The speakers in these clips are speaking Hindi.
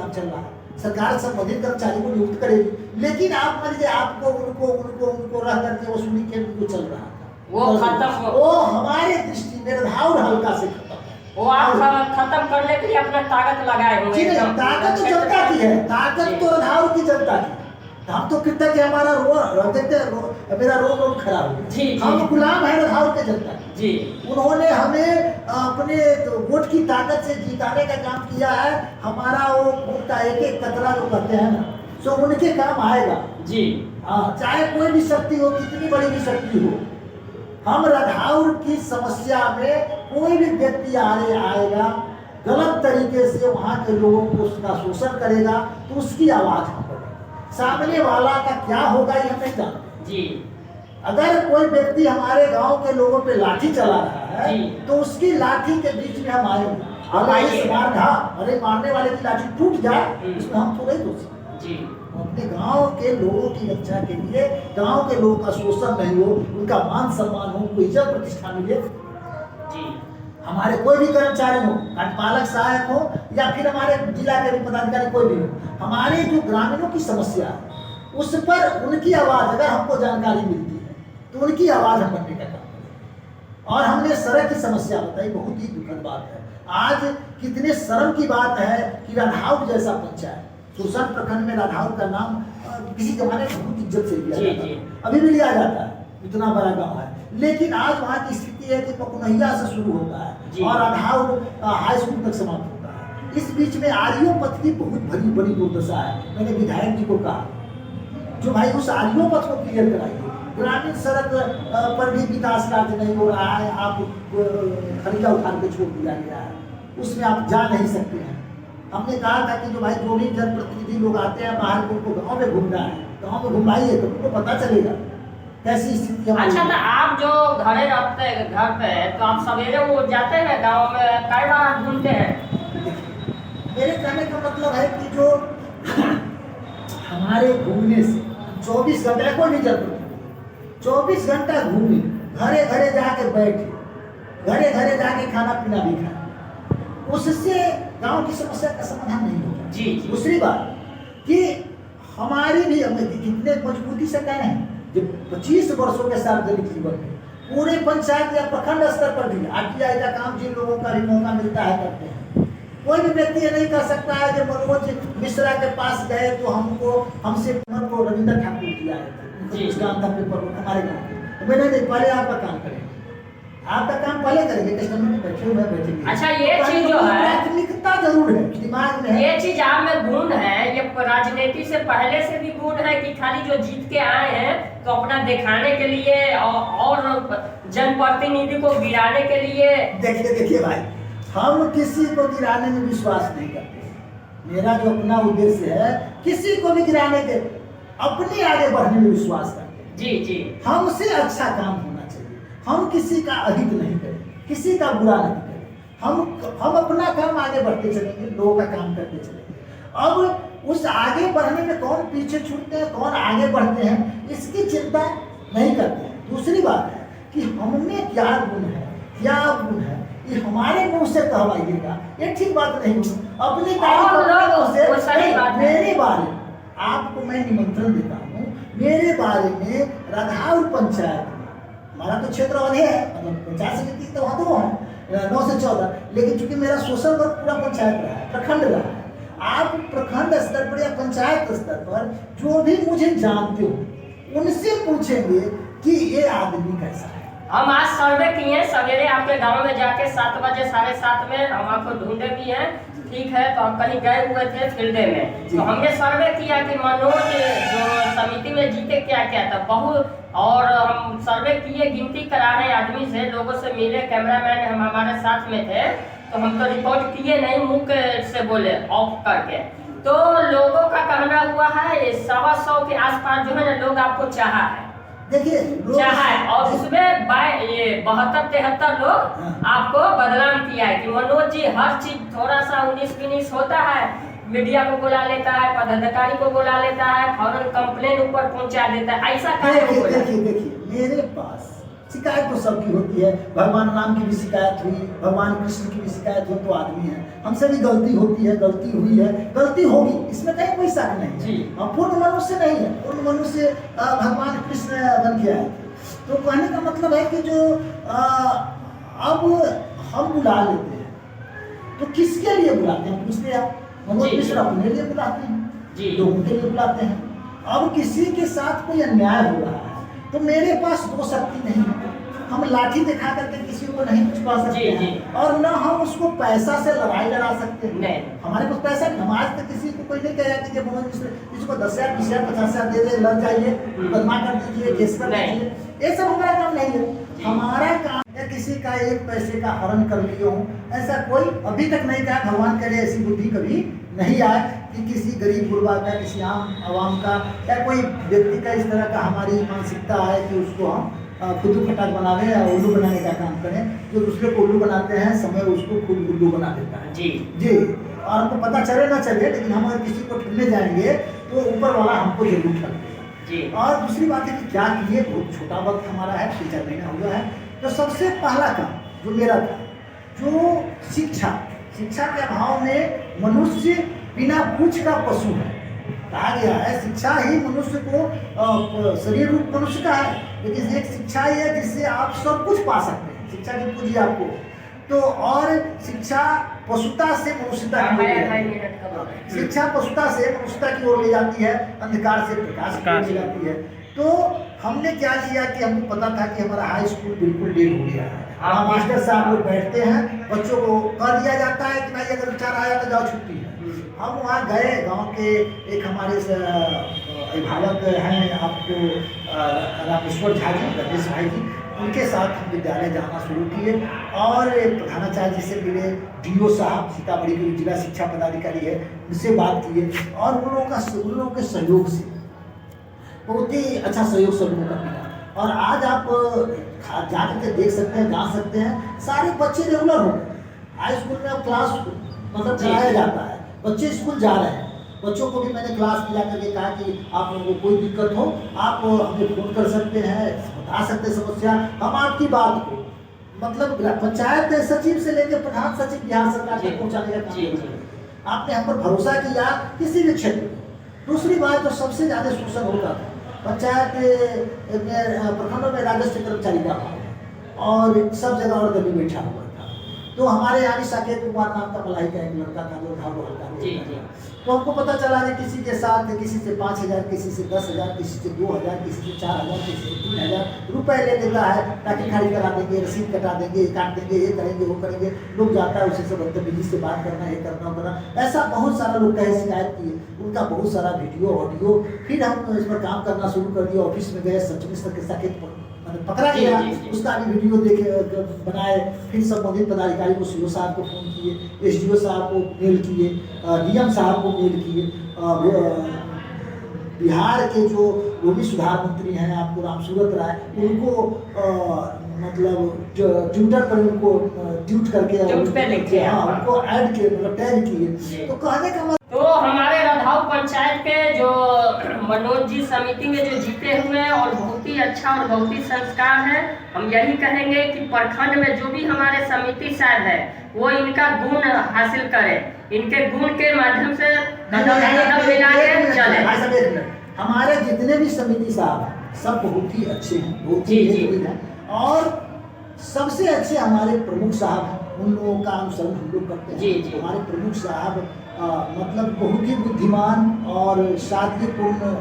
इंतजाम चल रहा है, सरकार संबंधित कर्मचारी को नियुक्त करेगी, लेकिन आप मान लीजिए आपको उनको उनको उनको रह करके वसूली के जो चल रहा था वो खत्म हो, वो हमारे दृष्टि में निर्धार हल्का से खत्म है। वो आप खत्म करने के लिए अपना ताकत लगाए हुए जी नहीं, ताकत तो जनता की है, ताकत तो राधाउर की जनता की। हम तो कृतज्ञ, हमारा मेरा रोम खड़ा हो गया। हम गुलाम है राधाउर के जनता की जी। उन्होंने हमें अपने वोट की ताकत से जिताने का काम किया है। हमारा वो वोट का एक एक कतरा जो कहते हैं ना, सो उनके काम आएगा जी। चाहे कोई भी शक्ति हो, कितनी बड़ी भी शक्ति हो, हम राधाउर की समस्या में कोई भी व्यक्ति आएगा गलत तरीके से वहाँ के लोगों को उसका शोषण करेगा तो उसकी आवाज हम बढ़ेगी। सामने वाला का क्या होगा ये हम नहीं जानते जी। अगर कोई व्यक्ति हमारे गांव के लोगों पे लाठी चला रहा है तो उसकी लाठी के बीच में हम आएंगे। अरे मारने वाले की लाठी टूट जाए इसमें हम थोड़े दोषी जी। अपने गांव के लोगों की रक्षा के लिए, गांव के लोगों का शोषण नहीं हो, उनका मान सम्मान हो, उनको इज्जत प्रतिष्ठा मिले जी। हमारे कोई भी कर्मचारी हो, पालक सहायक हो या फिर हमारे जिला के पदाधिकारी कोई भी हो, हमारे जो ग्रामीणों की समस्या है उस पर उनकी आवाज अगर हमको जानकारी मिलती है तो उनकी आवाज हम बनने का काम करें। और हमने सड़क की समस्या बताई, बहुत ही दुखद बात है। आज कितने शर्म की बात है कि राधाउर जैसा पंचायत, सुरसठ प्रखंड में राधाउर का नाम किसी जमाने में बहुत इज्जत से लिया जाता है, अभी भी लिया जाता है, इतना बड़ा गांव है, लेकिन आज वहाँ की स्थिति है कि पकुनहिया से शुरू होता है और राधाउर हाई स्कूल तक समाप्त होता है। इस बीच में आर्यों पथ की बहुत बड़ी दुर्दशा है। मैंने विधायक जी को कहा जो भाई उस आर्यों पथ को क्लियर कराइए, ग्रामीण सड़क पर भी विकास कार्य नहीं हो रहा है, आप खनिजा उखाड़ के छोड़ दिया गया है, उसमें आप जा नहीं सकते हैं। हमने कहा था कि जो भाई जो भी जनप्रतिनिधि लोग आते हैं बाहर को, उनको गाँव में घूमना है, गाँव में घुमाइए तो उनको पता चलेगा कैसी स्थिति है। अच्छा, तो आप जो घरे रहते हैं घर पे, तो आप सवेरे वो जाते हैं गांव में, कई बार घूमते हैं? मेरे कहने का मतलब है कि जो हमारे घूमने से 24 घंटे कोई भी जरूरत 24 घंटा घूमे, घरे घरे जाके बैठे, घरे घरे जाके खाना पीना भी खाए, उससे गांव की समस्या का समाधान नहीं होगा। जी। दूसरी बात कि हमारी भी कितने मजबूती से कह रहे हैं, जब 25 वर्षों के सार्वजनिक जीवन में पूरे पंचायत या प्रखंड स्तर पर भी RTI का काम जिन लोगों का भी मौका मिलता है करते हैं। कोई भी व्यक्ति ये नहीं कर सकता है जब मनोज मिश्रा के पास गए तो हमसे को रविंद्र ठाकुर किया है उस काम का पेपर हमारे गाँव, मैंने नहीं, पहले आपका काम करेंगे, आपका काम पहले करेंगे, कस्टमर में बैठे हुए बैठेंगे। अच्छा, ये चीज जो है प्राथमिकता जरूर है दिमाग में, ये चीज आप में गुण है, ये राजनीति से पहले से भी गुण है कि खाली जो जीत के आए हैं तो अपना दिखाने के लिए और जनप्रतिनिधि को गिराने के लिए? देखिए भाई, हम किसी को गिराने में विश्वास नहीं करते। मेरा जो अपना उद्देश्य है किसी को भी गिराने के, अपने आगे बढ़ने में विश्वास करते हैं। जी जी। हमसे अच्छा काम होना चाहिए, हम किसी का अहित नहीं करें, किसी का बुरा नहीं करें, हम अपना काम आगे बढ़ते चलेंगे, लोगों का काम करते चलेंगे। अब उस आगे बढ़ने में कौन पीछे छूटते हैं, कौन आगे बढ़ते हैं, इसकी चिंता नहीं करते हैं। दूसरी बात है कि हमने क्या गुण है, क्या गुण है, ये हमारे मुंह से कहवाइएगा, ये ठीक बात नहीं होगी। अपनी मेरे बारे में आपको मैं निमंत्रण देता हूँ, मेरे बारे में राधाउर पंचायत में, हमारा तो क्षेत्र अवधि है, मतलब पंचायत समिति तो वहाँ तो है 9 से 14, लेकिन चूंकि मेरा सोशल वर्क पूरा पंचायत रहा है, प्रखंड रहा है। आप प्रखंड स्तर पर या पंचायत स्तर पर जो भी मुझे जानते हो उनसे पूछेंगे कि ये आदमी कैसा है। हम आज सर्वे किए सवेरे आपके गांव में जाके 7 बजे 7:30 में, हम आपको ढूंढे भी हैं, ठीक है, तो हम कहीं गए हुए थे फील्ड में, तो हमने सर्वे किया कि मनोज जो समिति में जीते क्या क्या था बहुत, और हम सर्वे किए, गिनती करा रहे आदमी से, लोगों से मिले, कैमरामैन हम हमारे साथ में थे, तो हम तो रिकॉर्ड किए नहीं, मुंह से बोले ऑफ करके, तो लोगों का कहना हुआ है 125 के आसपास जो है ना लोग आपको चाहा है, देखिए चाहा है, और उसमें ये 72-73 लोग आपको बदनाम किया है कि मनोज जी हर चीज थोड़ा सा 19-20 होता है, मीडिया को बुला लेता है, पदाधिकारी को बुला लेता है, फौरन कंप्लेन ऊपर पहुंचा देता है, ऐसा क्या? देखिए मेरे पास शिकायत तो सबकी होती है, भगवान राम की भी शिकायत हुई, भगवान कृष्ण की भी शिकायत हुई, तो आदमी है, हमसे भी गलती होती है, गलती हुई है, गलती होगी, इसमें कहीं कोई शक नहीं जी। हम पूर्ण मनुष्य नहीं है, पूर्ण मनुष्य भगवान कृष्ण बन के आए थे। तो कहने का मतलब है कि जो अब हम बुला लेते हैं तो किसके लिए बुलाते हैं, पूछते हैं आप। मनोज जी। मिश्र अपने लिए बुलाते हैं, जी। लोगों के लिए बुलाते हैं। अब किसी के साथ कोई अन्याय हो रहा है तो मेरे पास दो शक्ति नहीं है, हम लाठी दिखा करके किसी को नहीं कुछ कह सकते जी, हैं जी। और न हम उसको पैसा से लड़ाई लड़ा सकते हैं। नहीं। हमारे पास पैसा नहीं, हम आज तक किसी को कोई नहीं कहा कि मनोज मिश्र किसी को 10,000 20,000 50,000 दे दे, लड़ जाइए, मुकदमा कर दीजिए, केस कर नहीं। दीजिए, ये सब हमारा काम नहीं है। हमारा काम है किसी का एक पैसे का हरण कर लिया हूँ, ऐसा कोई अभी तक नहीं कहा, भगवान करे ऐसी बुद्धि कभी नहीं आए कि किसी गरीब गुरबा का, किसी आम आवाम का या कोई व्यक्ति का इस तरह का हमारी मानसिकता है कि उसको हम खुद फटाक बनावे या उल्लू बनाने का काम करें। जो दूसरे को उल्लू बनाते हैं, समय उसको खुद उल्लू बना देता है। जी जी, और हमको पता चले ना चले, लेकिन हम अगर किसी को ठगने जाएंगे तो ऊपर वाला हमको जरूर ठग देगा। जी। और दूसरी बात है कि क्या किए, बहुत छोटा वक्त हमारा है, 3-4 महीना हुआ है। तो सबसे पहला काम जो मेरा था, जो शिक्षा के अभाव में मनुष्य बिना पूछ का पशु है, कहा गया है। शिक्षा ही मनुष्य को शरीर रूप मनुष्य का है, लेकिन एक शिक्षा ही है जिससे आप सब कुछ पा सकते हैं। शिक्षा की पूंजी आपको तो, और शिक्षा पशुता से मनुष्यता की ओर ले जाती है। शिक्षा पशुता से मनुष्यता की ओर ले जाती है, अंधकार से प्रकाश की ओर ले जाती है। तो हमने क्या किया कि हमको पता था कि हमारा हाई स्कूल बिल्कुल डेड हो गया है। वहाँ मास्टर साहब लोग बैठते हैं, बच्चों को कह दिया जाता है कि भाई अगर विचार आया तो जाओ, छुट्टी है। हम वहाँ गए, गांव के एक हमारे अभिभावक हैं आपको रामेश्वर झा जी, रमेश भाई जी, उनके साथ हम विद्यालय जाना शुरू किए और प्रधानाचार्य जी से मिले, डीओ साहब सीतामढ़ी के जिला शिक्षा पदाधिकारी है, उनसे बात किए और उन लोगों के सहयोग से बहुत ही अच्छा सहयोग सब लोगों का मिला। और आज आप जा करके देख सकते हैं, जान सकते हैं, सारे बच्चे रेगुलर हो गए। हाई स्कूल में अब क्लास मतलब चलाया जाता है, बच्चे स्कूल जा रहे हैं। बच्चों को भी मैंने क्लास में जा करके कहा कि आप लोगों को कोई दिक्कत हो आप हमें फोन कर सकते हैं, बता सकते हैं समस्या, हम आपकी बात को मतलब पंचायत सचिव से लेकर प्रधान सचिव बिहार सरकार तक पहुँचाने का काम करें। आपने हम पर भरोसा किया किसी भी क्षेत्र में। दूसरी बात, जो सबसे ज़्यादा शोषण होता था पंचायत में, प्रखंडों में राजस्व कर्मचारी का अभाव और सब जगह और गली बैठा हुआ था। तो हमारे यहाँ भी साकेत कुमार नाम का मलाई का एक लड़का था जो ढाबो हल्का, तो हमको पता चला कि किसी के साथ किसी से 5,000, किसी से 10,000, किसी से 2,000, किसी से 4,000, किसी से 3,000 रुपए ले लेता है, ताकि खाली करा देंगे, रसीद कटा देंगे, काट देंगे, ये करेंगे वो करेंगे। लोग जाता है, उसी से बदतमीजी से बात करना, ये करना करना, ऐसा बहुत सारा लोग कहे, शिकायत किए, उनका बहुत सारा वीडियो ऑडियो। फिर हम इस पर काम करना शुरू कर दिया, ऑफिस में गए, सब मिनिस्टर के साकेत पकड़ा गया, उसका भी वीडियो देखे बनाए। फिर संबंधित पदाधिकारी को, सीओ साहब को फोन किए, एसडीओ साहब को मेल किए, डीएम साहब को मेल किए, बिहार के जो भूमि सुधार मंत्री हैं आपको रामसूरत राय, उनको मतलब ट्विटर पर उनको ट्वीट करके उनको ऐड किए, मतलब टैग किए। तो कहने का मतलब, तो हमारे रधाऊ पंचायत के जो मनोज जी समिति में जो जीते हुए हैं और बहुत ही अच्छा और बहुत ही संस्कार है, हम यही कहेंगे कि प्रखंड में जो भी हमारे समिति साहब है वो इनका गुण हासिल करें, इनके गुण के माध्यम से कदम मिला के चले। हमारे जितने भी समिति साहब हैं सब बहुत ही अच्छे हैं, बहुत ही नेकदिल हैं, और सबसे अच्छे हमारे प्रमुख साहब हैं, उन लोगों का अनुसरण हम लोग करते हैं। हमारे प्रमुख साहब मतलब बहुत ही बुद्धिमान और सादगीपूर्ण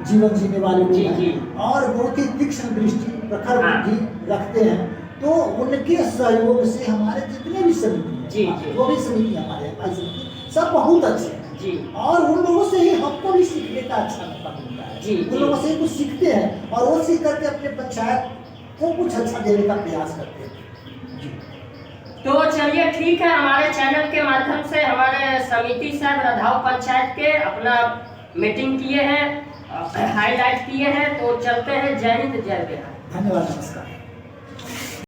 जीवन जीने वाले लोग हैं और बहुत ही तीक्ष्ण दृष्टि, प्रखर बुद्धि रखते हैं। तो उनके सहयोग से हमारे जितने भी समिति हैं, वो भी समिति हमारे समिति सब बहुत अच्छे हैं, और उन लोगों से ही हमको भी सीखने का अच्छा मौका मिलता है। उन लोगों से कुछ सीखते हैं और वो सीख करके अपने पंचायत को कुछ अच्छा देने का प्रयास करते हैं। तो चलिए ठीक है, हमारे चैनल के माध्यम से हमारे समिति साहब रधाऊ पंचायत के अपना मीटिंग किए हैं, हाईलाइट किए हैं, तो चलते हैं। जय हिंद, जय बिहार। धन्यवाद, नमस्कार।